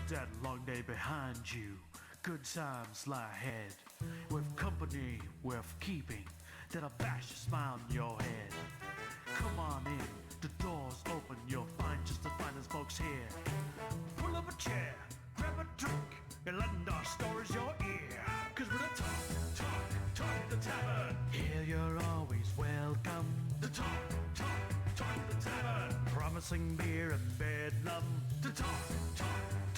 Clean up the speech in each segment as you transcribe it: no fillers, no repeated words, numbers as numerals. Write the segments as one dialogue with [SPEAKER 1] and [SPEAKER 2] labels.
[SPEAKER 1] that long day behind you. Good times lie ahead. With company worth keeping, that'll bash a smile on your head. Come on in, the door's open, you'll find just the finest folks here. Pull up a chair, grab a drink, and lend our stories your ear. Cause we're the talk at the tavern. Here you're always welcome. The talk at the tavern. Promising beer and bedlam. The talk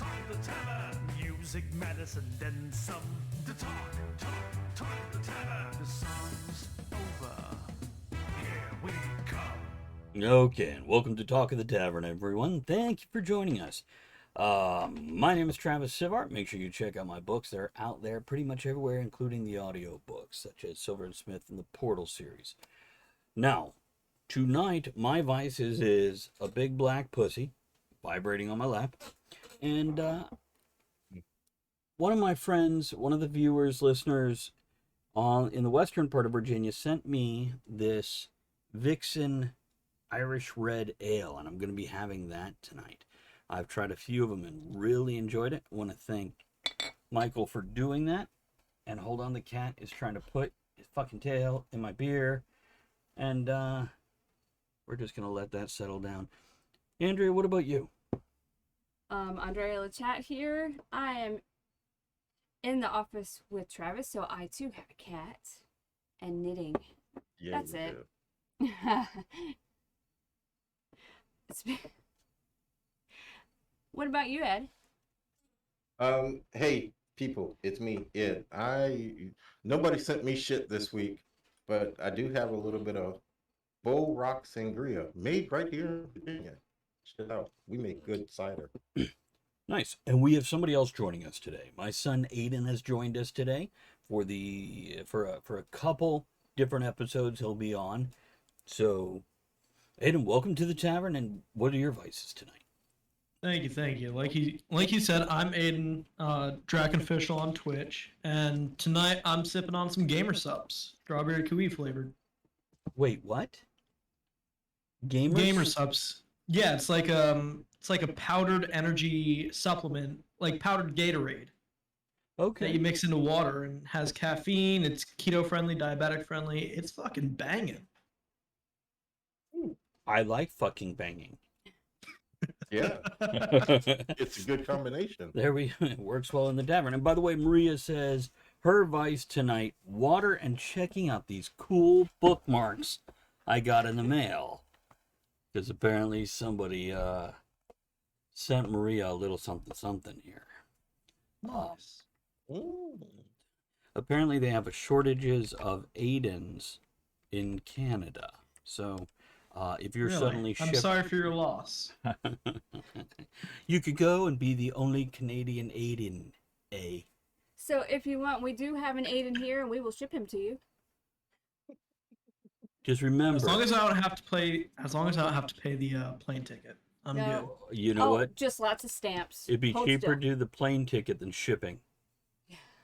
[SPEAKER 1] at the tavern. Music, medicine, then some. The talk at the tavern. The song's over. Here we come.
[SPEAKER 2] Okay, and welcome to Talk of the Tavern, everyone. Thank you for joining us. My name is Travis Sivart. Make sure you check out my books. They're out there pretty much everywhere, including the audiobooks, such as Silver and Smith and the Portal series. Now, tonight, my vice is a big black pussy vibrating on my lap. And one of my friends, one of the viewers, listeners in the western part of Virginia sent me this Vixen Irish Red Ale, and I'm going to be having that tonight. I've tried a few of them and really enjoyed it. I want to thank Michael for doing that. And hold on, the cat is trying to put his fucking tail in my beer. And we're just going to let that settle down. Andrea, what about you?
[SPEAKER 3] Andrea Lachat here. I am in the office with Travis, so I too have a cat and knitting.
[SPEAKER 4] Yeah,
[SPEAKER 3] That's it. What about you, Ed?
[SPEAKER 4] Hey, people, it's me, Ed. Nobody sent me shit this week, but I do have a little bit of Bull Rock Sangria made right here in Virginia. Check it out. We make good cider.
[SPEAKER 2] Nice. And we have somebody else joining us today. My son Aiden has joined us today for a couple different episodes he'll be on. So, Aiden, welcome to the tavern, and what are your vices tonight?
[SPEAKER 5] Thank you. Like he said, I'm Aiden, Drakenofficial on Twitch, and tonight I'm sipping on some Gamer Subs, strawberry kiwi flavored.
[SPEAKER 2] Wait, what?
[SPEAKER 5] Gamer Subs. Yeah, it's like a powdered energy supplement, like powdered Gatorade.
[SPEAKER 2] Okay.
[SPEAKER 5] That you mix into water and has caffeine. It's keto friendly, diabetic friendly. It's fucking banging.
[SPEAKER 2] I like fucking banging.
[SPEAKER 4] Yeah, it's a good combination.
[SPEAKER 2] It works well in the tavern. And by the way, Maria says her vice tonight, water and checking out these cool bookmarks I got in the mail. Because apparently somebody sent Maria a little something here.
[SPEAKER 5] Nice.
[SPEAKER 2] Apparently they have shortages of Aidens in Canada. So if you're
[SPEAKER 5] Really?
[SPEAKER 2] suddenly
[SPEAKER 5] I'm
[SPEAKER 2] shipped...
[SPEAKER 5] sorry for your loss.
[SPEAKER 2] You could go and be the only Canadian Aiden,
[SPEAKER 3] So if you want, we do have an Aiden here, and we will ship him to you.
[SPEAKER 2] Just remember,
[SPEAKER 5] As long as I don't have to pay the plane ticket, I'm good.
[SPEAKER 2] You know what?
[SPEAKER 3] Just lots of stamps.
[SPEAKER 2] It'd be
[SPEAKER 3] Hold
[SPEAKER 2] cheaper
[SPEAKER 3] still.
[SPEAKER 2] to do the plane ticket than shipping.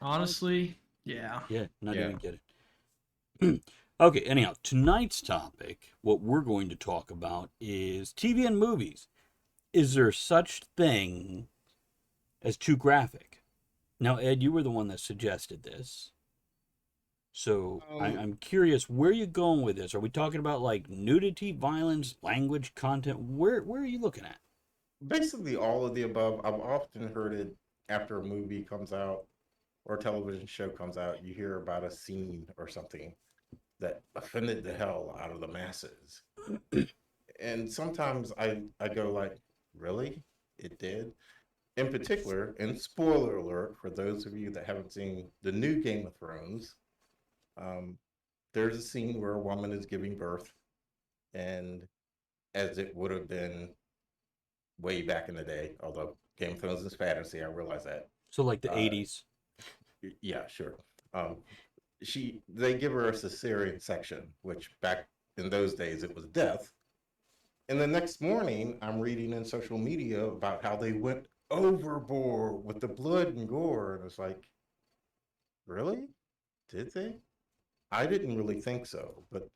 [SPEAKER 5] Honestly, yeah.
[SPEAKER 2] Yeah, not even get it. Okay, anyhow, tonight's topic, what we're going to talk about is TV and movies. Is there such thing as too graphic? Now, Ed, you were the one that suggested this. So I'm curious, where are you going with this? Are we talking about like nudity, violence, language, content? Where are you looking at?
[SPEAKER 4] Basically, all of the above. I've often heard it after a movie comes out or a television show comes out. You hear about a scene or something that offended the hell out of the masses. And sometimes I go like, really? It did? In particular, and spoiler alert for those of you that haven't seen the new Game of Thrones, there's a scene where a woman is giving birth, and as it would have been way back in the day, although Game of Thrones is fantasy, I realize that.
[SPEAKER 2] So like the 80s.
[SPEAKER 4] Yeah, sure. They give her a cesarean section, which back in those days it was death. And the next morning, I'm reading in social media about how they went overboard with the blood and gore, and it's like, really? Did they? I didn't really think so, but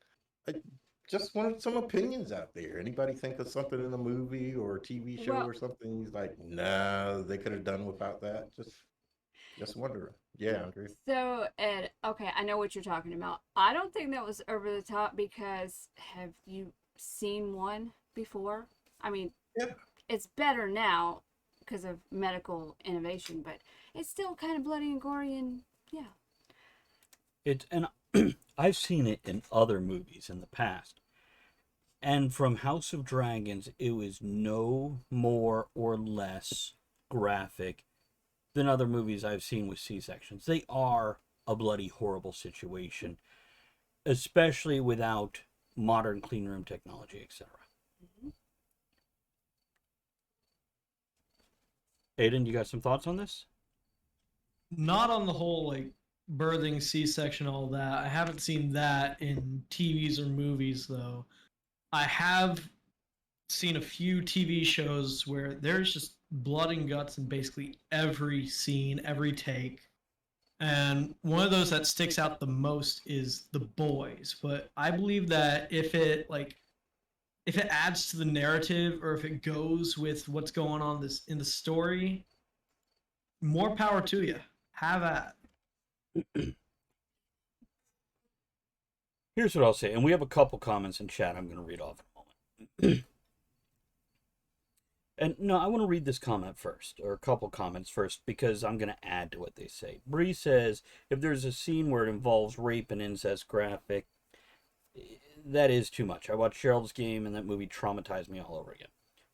[SPEAKER 4] just wanted some opinions out there. Anybody think of something in a movie or a TV show
[SPEAKER 3] Well,
[SPEAKER 4] or something? He's like, nah, they could have done without that. Just wondering. Yeah, Andre.
[SPEAKER 3] so Ed, okay, I know what you're talking about. I don't think that was over the top because have you seen one before? I mean,
[SPEAKER 4] Yeah.
[SPEAKER 3] it's better now because of medical innovation, but it's still kind of bloody and gory and yeah.
[SPEAKER 2] And I've seen it in other movies in the past. And from House of Dragons, it was no more or less graphic than other movies I've seen with C-sections. They are a bloody horrible situation, especially without modern clean room technology, etc.
[SPEAKER 3] Mhm.
[SPEAKER 2] Aiden, you got some thoughts on this?
[SPEAKER 5] Not on the whole like birthing C-section, all that. I haven't seen that in TVs or movies though. I have seen a few TV shows where there's just blood and guts in basically every scene, every take. And one of those that sticks out the most is The Boys. But I believe that if it adds to the narrative or if it goes with what's going on this in the story, more power to you. Have at.
[SPEAKER 2] Here's what I'll say, and we have a couple comments in chat I'm going to read off in a moment. And no, I want to read this comment first, or a couple comments first, because I'm going to add to what they say. Bree says, if there's a scene where it involves rape and incest graphic, that is too much. I watched Cheryl's Game, and that movie traumatized me all over again.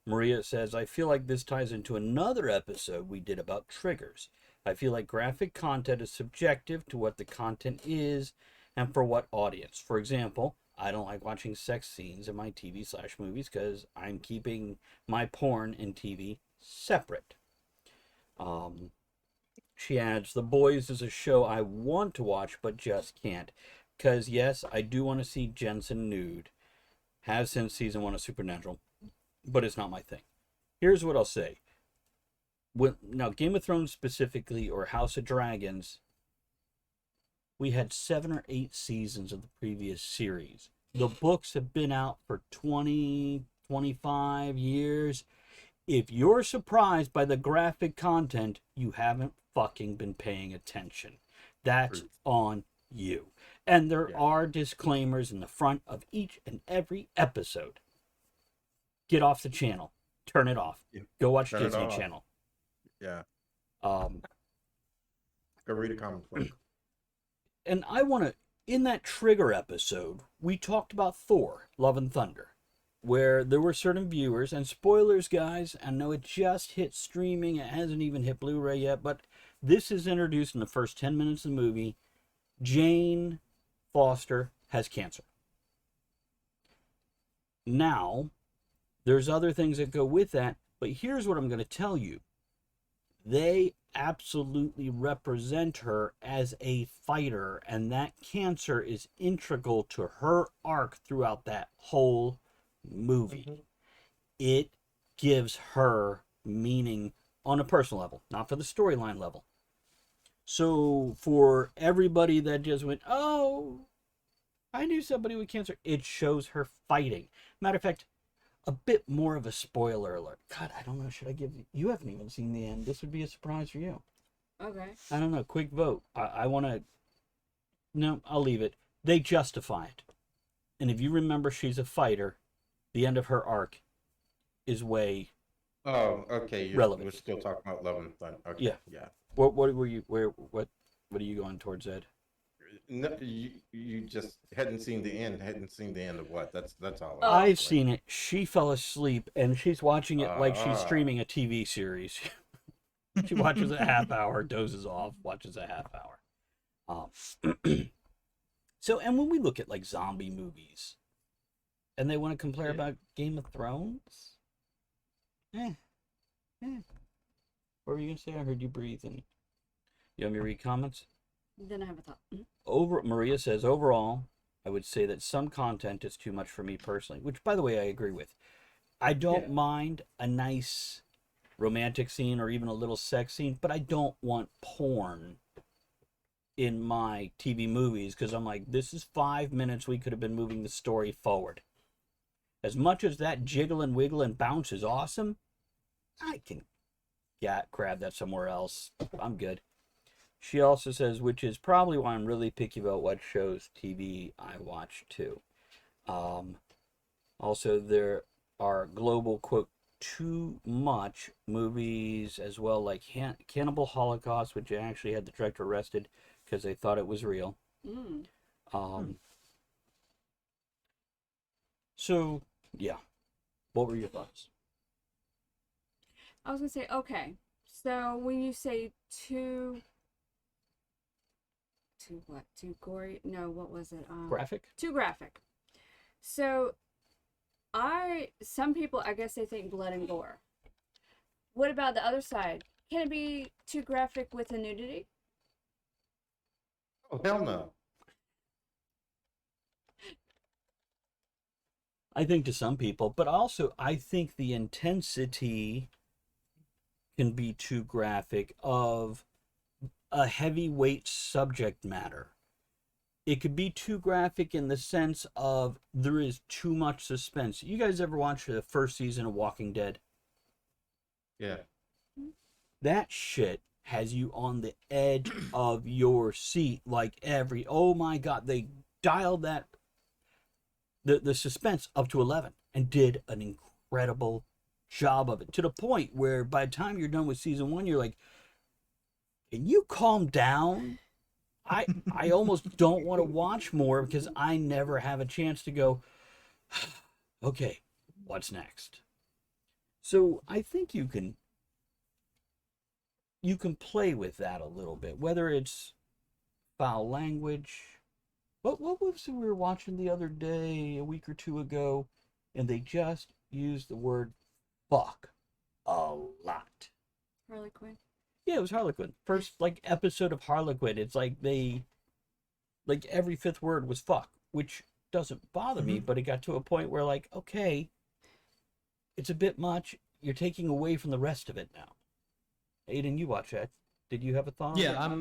[SPEAKER 2] Maria says, I feel like this ties into another episode we did about triggers. I feel like graphic content is subjective to what the content is and for what audience. For example, I don't like watching sex scenes in my TV/movies because I'm keeping my porn and TV separate. She adds, The Boys is a show I want to watch but just can't. Because, yes, I do want to see Jensen nude. Have since season 1 of Supernatural. But it's not my thing. Here's what I'll say. Now, Game of Thrones specifically, or House of Dragons, we had 7 or 8 seasons of the previous series. The books have been out for 20, 25 years. If you're surprised by the graphic content, you haven't fucking been paying attention. That's on you. And there are disclaimers in the front of each and every episode. Get off the channel. Turn it off. Go watch
[SPEAKER 4] Turn
[SPEAKER 2] Disney Channel.
[SPEAKER 4] Yeah.
[SPEAKER 2] Go
[SPEAKER 4] read a comic book.
[SPEAKER 2] And I want to, in that trigger episode, we talked about Thor, Love and Thunder, where there were certain viewers, and spoilers, guys, I know it just hit streaming, it hasn't even hit Blu-ray yet, but this is introduced in the first 10 minutes of the movie. Jane Foster has cancer. Now, there's other things that go with that, but here's what I'm going to tell you. They absolutely represent her as a fighter, and that cancer is integral to her arc throughout that whole movie. Mm-hmm. It gives her meaning on a personal level, not for the storyline level. So for everybody that just went, oh, I knew somebody with cancer, it shows her fighting. Matter of fact, a bit more of a spoiler alert. God, I don't know. Should I give you? Haven't even seen the end. This would be a surprise for you.
[SPEAKER 3] Okay.
[SPEAKER 2] I don't know. Quick vote. I want to. No, I'll leave it. They justify it. And if you remember, she's a fighter. The end of her arc is way.
[SPEAKER 4] Oh, okay.
[SPEAKER 2] Relevant.
[SPEAKER 4] We're still talking about Love and Thunder. Okay.
[SPEAKER 2] Yeah.
[SPEAKER 4] Yeah.
[SPEAKER 2] What were you? What are you going towards, Ed?
[SPEAKER 4] No, you just hadn't seen the end. Hadn't seen the end of what? That's all.
[SPEAKER 2] I've seen it. She fell asleep, and she's watching it like she's streaming a TV series. She watches a half hour, dozes off, watches a half hour. So, and when we look at like zombie movies, and they want to compare about Game of Thrones, What were you gonna say? I heard you breathe. And you want me to read comments?
[SPEAKER 3] Then I have a thought.
[SPEAKER 2] Maria says, overall, I would say that some content is too much for me personally, which, by the way, I agree with. I don't mind a nice romantic scene or even a little sex scene, but I don't want porn in my TV movies because I'm like, this is 5 minutes we could have been moving the story forward. As much as that jiggle and wiggle and bounce is awesome, I can grab that somewhere else. I'm good. She also says, which is probably why I'm really picky about what shows TV I watch too. Also, there are global, quote, too much movies as well, like Cannibal Holocaust, which actually had the director arrested because they thought it was real. So, yeah. What were your thoughts?
[SPEAKER 3] I was gonna say, okay, so when you say too what? Too gory? No, what was it?
[SPEAKER 2] Graphic?
[SPEAKER 3] Too graphic. So, some people, I guess they think blood and gore. What about the other side? Can it be too graphic with the nudity?
[SPEAKER 4] Oh, hell no.
[SPEAKER 2] I think to some people, but also I think the intensity can be too graphic of a heavyweight subject matter. It could be too graphic in the sense of there is too much suspense. You guys ever watch the first season of Walking Dead?
[SPEAKER 4] Yeah.
[SPEAKER 2] That shit has you on the edge of your seat, like oh my god, they dialed that the suspense up to 11 and did an incredible job of it, to the point where by the time you're done with season 1, you're like, can you calm down? I almost don't want to watch more because I never have a chance to go, okay, what's next? So I think you can play with that a little bit, whether it's foul language. What was it we were watching the other day, a week or two ago, and they just used the word fuck a lot.
[SPEAKER 3] Harley Quinn.
[SPEAKER 2] Yeah, it was Harlequin. First episode of Harlequin. It's like every fifth word was fuck, which doesn't bother me, but it got to a point where okay, it's a bit much. You're taking away from the rest of it now. Aiden, you watch that. Did you have a thought?
[SPEAKER 5] Yeah,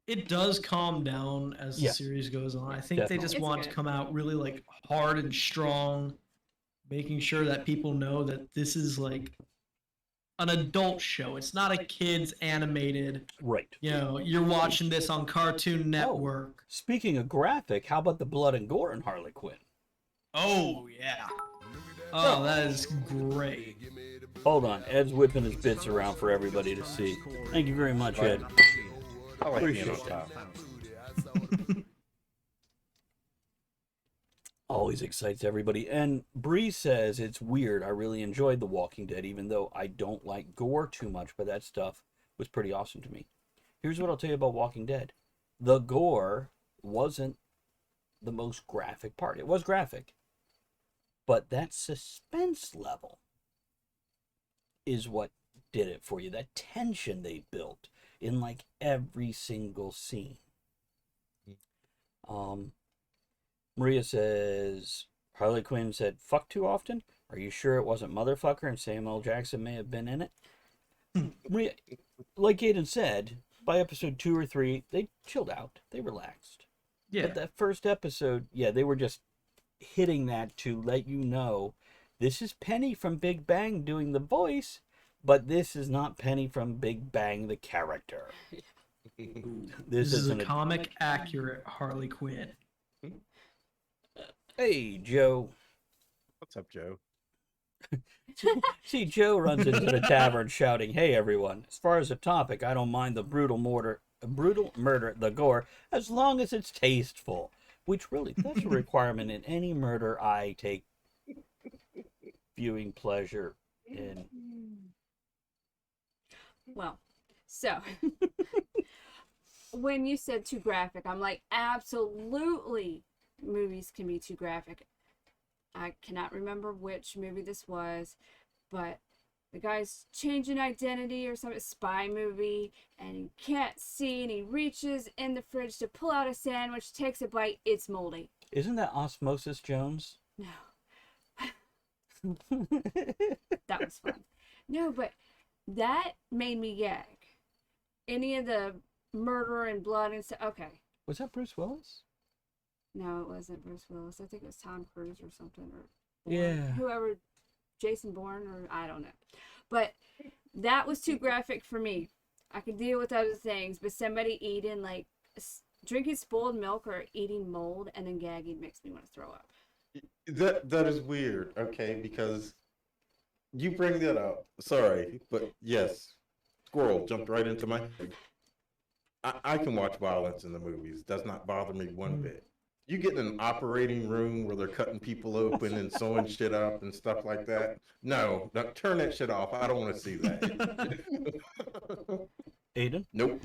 [SPEAKER 5] it does calm down as the series goes on. I think
[SPEAKER 2] definitely.
[SPEAKER 5] they just
[SPEAKER 3] It's
[SPEAKER 5] want
[SPEAKER 3] good.
[SPEAKER 5] to come out really hard and strong, making sure that people know that this is an adult show. It's not a kids animated.
[SPEAKER 2] Right.
[SPEAKER 5] You're watching this on Cartoon Network.
[SPEAKER 2] Speaking of graphic, how about the blood and gore in Harley Quinn?
[SPEAKER 5] Oh yeah. Oh, that is great.
[SPEAKER 2] Hold on, Ed's whipping his bits around for everybody to see. Thank you very much, Ed.
[SPEAKER 4] I like being on
[SPEAKER 2] Appreciate
[SPEAKER 4] top.
[SPEAKER 2] Always excites everybody. And Bree says it's weird. I really enjoyed The Walking Dead, even though I don't like gore too much, but that stuff was pretty awesome to me. Here's what I'll tell you about Walking Dead. The gore wasn't the most graphic part. It was graphic. But that suspense level is what did it for you. That tension they built in every single scene. Maria says, Harley Quinn said, fuck too often? Are you sure it wasn't motherfucker and Samuel L. Jackson may have been in it? Maria, like Aiden said, by episode 2 or 3, they chilled out. They relaxed.
[SPEAKER 5] Yeah.
[SPEAKER 2] But that first episode, they were just hitting that to let you know this is Penny from Big Bang doing the voice, but this is not Penny from Big Bang the character.
[SPEAKER 5] This is a comic accurate Harley Quinn.
[SPEAKER 2] Hey, Joe.
[SPEAKER 4] What's up, Joe?
[SPEAKER 2] See, Joe runs into the tavern shouting, hey, everyone, as far as the topic, I don't mind the brutal murder, the gore, as long as it's tasteful. Which really, that's a requirement in any murder I take viewing pleasure in.
[SPEAKER 3] Well, so when you said too graphic, I'm like, absolutely, movies can be too graphic. I cannot remember which movie this was, but the guy's changing identity or some spy movie, and he can't see, and he reaches in the fridge to pull out a sandwich, takes a bite, it's moldy.
[SPEAKER 2] Isn't that Osmosis Jones?
[SPEAKER 3] No. That was fun. No, but that made me gag. Any of the murder and blood and stuff. Okay.
[SPEAKER 2] Was that Bruce Willis?
[SPEAKER 3] No, it wasn't Bruce Willis. I think it was Tom Cruise or something, or
[SPEAKER 2] Yeah.
[SPEAKER 3] whoever, Jason Bourne, or I don't know. But that was too graphic for me. I could deal with other things, but somebody eating like drinking spoiled milk or eating mold and then gagging makes me want to throw up.
[SPEAKER 4] That is weird, okay, because you bring that up. Sorry, but yes, squirrel jumped right into my head. I can watch violence in the movies. Does not bother me one bit. You get in an operating room where they're cutting people open and sewing shit up and stuff like that. No, turn that shit off. I don't want to see that.
[SPEAKER 2] Aiden?
[SPEAKER 4] Nope.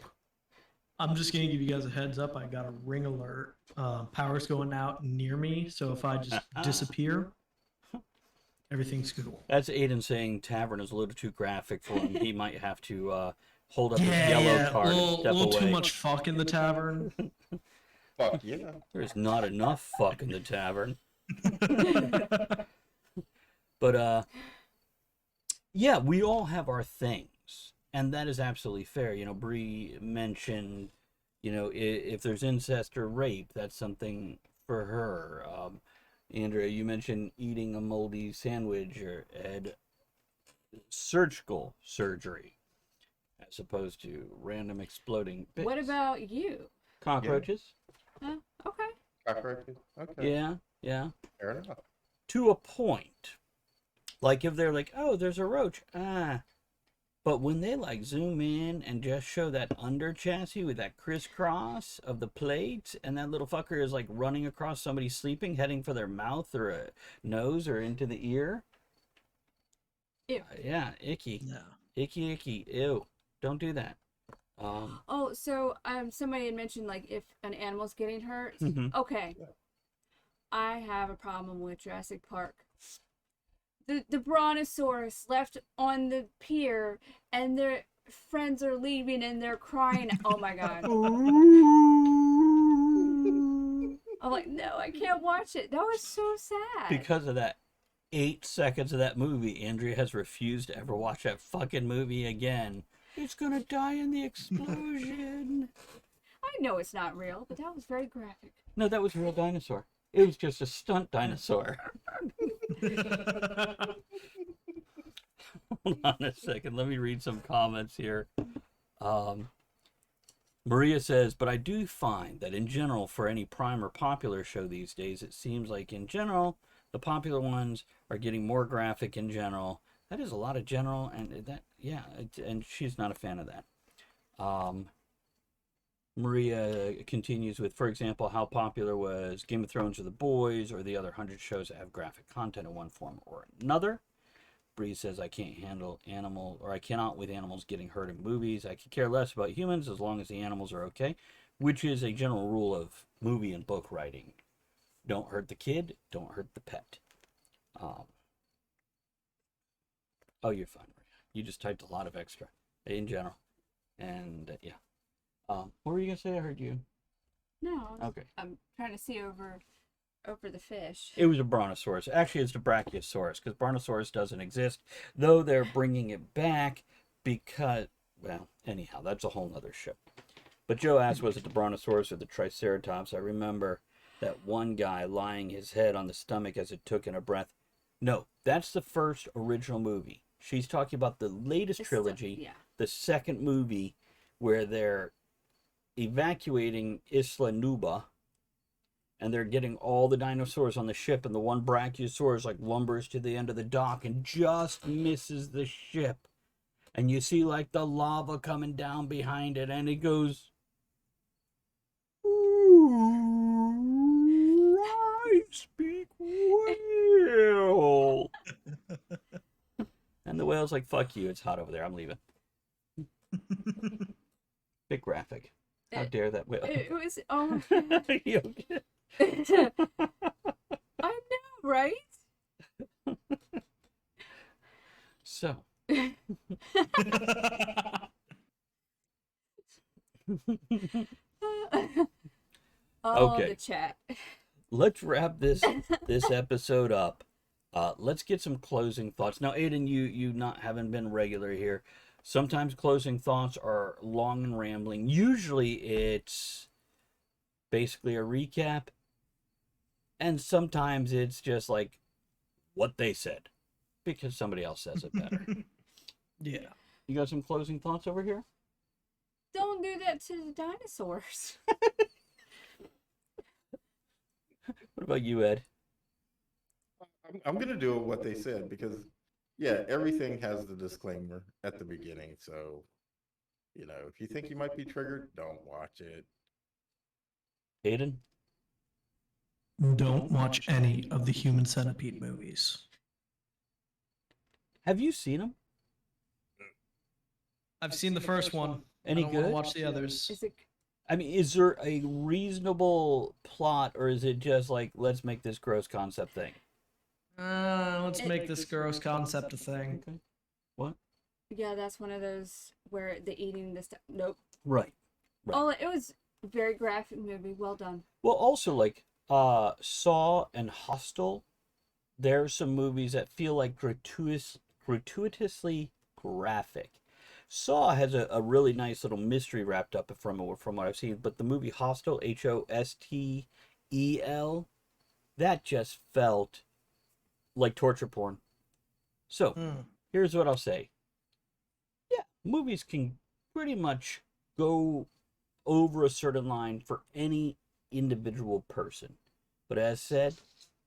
[SPEAKER 5] I'm just gonna give you guys a heads up. I got a ring alert. Power's going out near me, so if I just disappear, everything's cool.
[SPEAKER 2] That's Aiden saying Tavern is a little too graphic for him. He might have to hold up his
[SPEAKER 5] Yeah,
[SPEAKER 2] yellow
[SPEAKER 5] yeah,
[SPEAKER 2] card and
[SPEAKER 5] a
[SPEAKER 2] step
[SPEAKER 5] little
[SPEAKER 2] away.
[SPEAKER 5] too much fuck in the tavern.
[SPEAKER 4] Fuck yeah.
[SPEAKER 2] There's not enough fuck in the tavern. But yeah, we all have our things, and that is absolutely fair. You know, Bree mentioned, you know, if there's incest or rape, that's something for her. Andrea, you mentioned eating a moldy sandwich or had surgical surgery as opposed to random exploding bits.
[SPEAKER 3] What about you?
[SPEAKER 2] Cockroaches?
[SPEAKER 3] Okay.
[SPEAKER 4] Cockroaches? Okay.
[SPEAKER 2] Yeah.
[SPEAKER 4] Fair enough.
[SPEAKER 2] To a point. Like if they're like, oh, there's a roach. But when they like zoom in and just show that under chassis with that crisscross of the plates, and that little fucker is like running across somebody sleeping, heading for their mouth or a nose or into the ear.
[SPEAKER 3] Ew.
[SPEAKER 2] Yeah, icky.
[SPEAKER 5] No.
[SPEAKER 2] Icky. Ew. Don't do that.
[SPEAKER 3] Oh, so somebody had mentioned like if an animal's getting hurt.
[SPEAKER 2] Mhm.
[SPEAKER 3] Okay. I have a problem with Jurassic Park. The brontosaurus left on the pier and their friends are leaving and they're crying. Oh my god. I'm like, no, I can't watch it. That was so sad.
[SPEAKER 2] Because of that 8 seconds of that movie, Andrea has refused to ever watch that fucking movie again. It's gonna die in the explosion.
[SPEAKER 3] I know it's not real, but that was very graphic.
[SPEAKER 2] No, that was a real dinosaur. It was just a stunt dinosaur. Hold on a second. Let me read some comments here. Maria says, but I do find that in general, for any prime or popular show these days, it seems like in general, the popular ones are getting more graphic in general. That is a lot of general, and that, yeah, and she's not a fan of that. Maria continues with, for example, how popular was Game of Thrones or The Boys or the other 100 shows that have graphic content in one form or another. Bree says, I can't handle I cannot with animals getting hurt in movies. I could care less about humans as long as the animals are okay, which is a general rule of movie and book writing. Don't hurt the kid, don't hurt the pet. Oh, you're fine, Maria. You just typed a lot of extra in general. And, yeah. What were you going to say? I heard you.
[SPEAKER 3] No.
[SPEAKER 2] Okay.
[SPEAKER 3] I'm trying to see over the fish.
[SPEAKER 2] It was a brontosaurus. Actually, it's the brachiosaurus, because brontosaurus doesn't exist, though they're bringing it back because, well, anyhow, that's a whole nother show. But Joe asked, was it the brontosaurus or the triceratops? I remember that one guy lying his head on the stomach as it took in a breath. No, that's the first original movie. She's talking about the latest trilogy,
[SPEAKER 3] Yeah.
[SPEAKER 2] the second movie, where they're evacuating Isla Nuba, and they're getting all the dinosaurs on the ship, and the one brachiosaurus like lumbers to the end of the dock and just misses the ship. And you see like the lava coming down behind it, and it goes, "Ooh, I speak whale." And the whale's like, fuck you, it's hot over there, I'm leaving. Big graphic. How dare that whale?
[SPEAKER 3] It was, oh.
[SPEAKER 2] You okay?
[SPEAKER 3] I know, right?
[SPEAKER 2] So.
[SPEAKER 3] Oh,
[SPEAKER 2] Okay.
[SPEAKER 3] the chat.
[SPEAKER 2] Let's wrap this episode up. Let's get some closing thoughts. Now, Aiden, you not having been regular here, Sometimes closing thoughts are long and rambling. Usually it's basically a recap, and sometimes it's just like what they said because somebody else says it better.
[SPEAKER 5] Yeah.
[SPEAKER 2] You got some closing thoughts over here?
[SPEAKER 3] Don't do that to the dinosaurs.
[SPEAKER 2] What about you, Ed?
[SPEAKER 4] I'm gonna do what they said because, yeah, everything has the disclaimer at the beginning. So, if you think you might be triggered, don't watch it.
[SPEAKER 2] Aiden?
[SPEAKER 5] Don't watch any of the Human Centipede movies.
[SPEAKER 2] Have you seen them?
[SPEAKER 5] I've seen the first one.
[SPEAKER 2] Any
[SPEAKER 5] I don't want
[SPEAKER 2] good?
[SPEAKER 5] to watch the others.
[SPEAKER 3] Is it?
[SPEAKER 2] I mean, is there a reasonable plot, or is it just like, let's make this gross concept thing?
[SPEAKER 5] Let's make this gross concept a thing.
[SPEAKER 2] Okay. What?
[SPEAKER 3] Yeah, that's one of those where the eating the stuff. Nope.
[SPEAKER 2] Right. Right.
[SPEAKER 3] Oh, it was a very graphic movie. Well done.
[SPEAKER 2] Well, also, like, Saw and Hostel, there are some movies that feel like gratuitously graphic. Saw has a really nice little mystery wrapped up from what I've seen, but the movie Hostel, Hostel, that just felt like torture porn. So, here's what I'll say. Yeah, movies can pretty much go over a certain line for any individual person. But as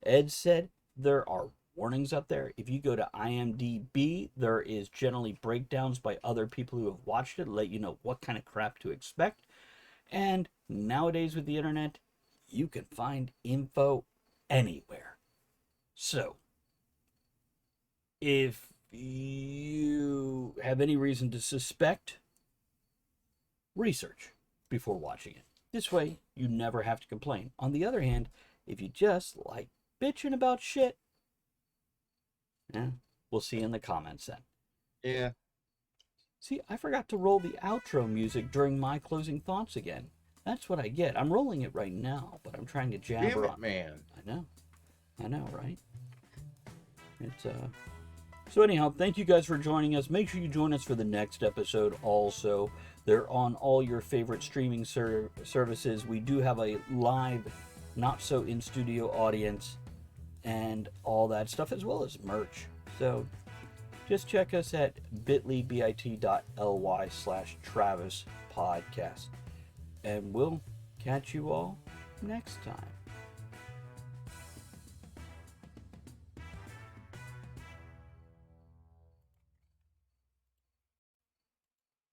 [SPEAKER 2] Ed said, there are warnings up there. If you go to IMDb, there is generally breakdowns by other people who have watched it, let you know what kind of crap to expect. And nowadays with the internet, you can find info anywhere. So, if you have any reason to suspect, research before watching it. This way, you never have to complain. On the other hand, if you just like bitching about shit, we'll see you in the comments then.
[SPEAKER 4] Yeah.
[SPEAKER 2] See, I forgot to roll the outro music during my closing thoughts again. That's what I get. I'm rolling it right now, but I'm trying to jabber
[SPEAKER 4] Damn it,
[SPEAKER 2] on.
[SPEAKER 4] man.
[SPEAKER 2] I know, right? It's So anyhow, thank you guys for joining us. Make sure you join us for the next episode also. They're on all your favorite streaming services. We do have a live, not so in studio audience and all that stuff, as well as merch. So just check us at bit.ly/Travis Podcast. And we'll catch you all next time.